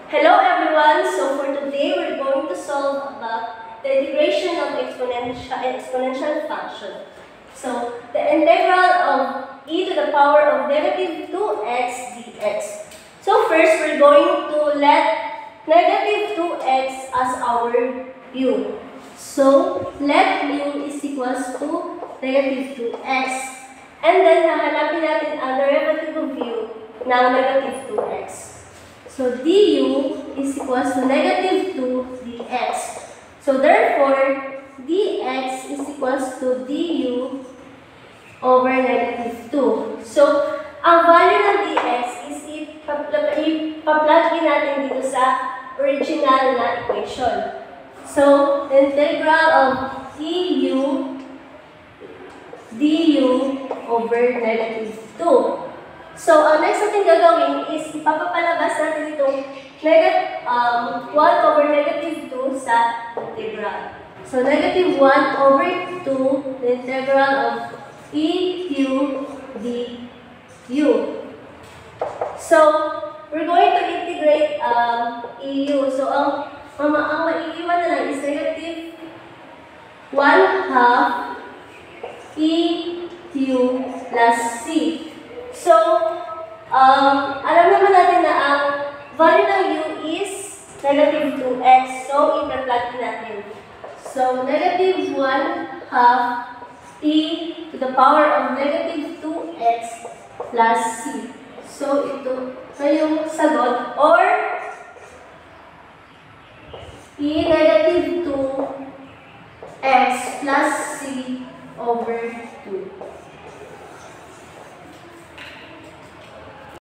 Hello everyone! So for today, we're going to solve about the integration of exponential function. So the integral of e to the power of negative 2x dx. So first, we're going to let negative 2x as our u. So let u is equals to negative 2x. And then hahanapin natin ang derivative of u ng negative 2x. So du is equals to negative 2 dx. So therefore, dx is equals to du over negative 2. So, ang value ng dx is ipa-plug in natin dito sa original na equation. So, the integral of du over negative 2. So, ang next natin gagawin is ipapapalabas natin itong 1 over negative 2 sa integral. So, negative 1 over 2, the integral of eu du. So, we're going to integrate eu. So, ang maiiwan na lang is negative 1/2 eu plus c. So, alam naman natin na ang value ng u is negative 2x. So, i-plug natin. So, negative 1/2 e to the power of negative 2x plus c. So, ito yung sagot. Or, e negative 2x plus c over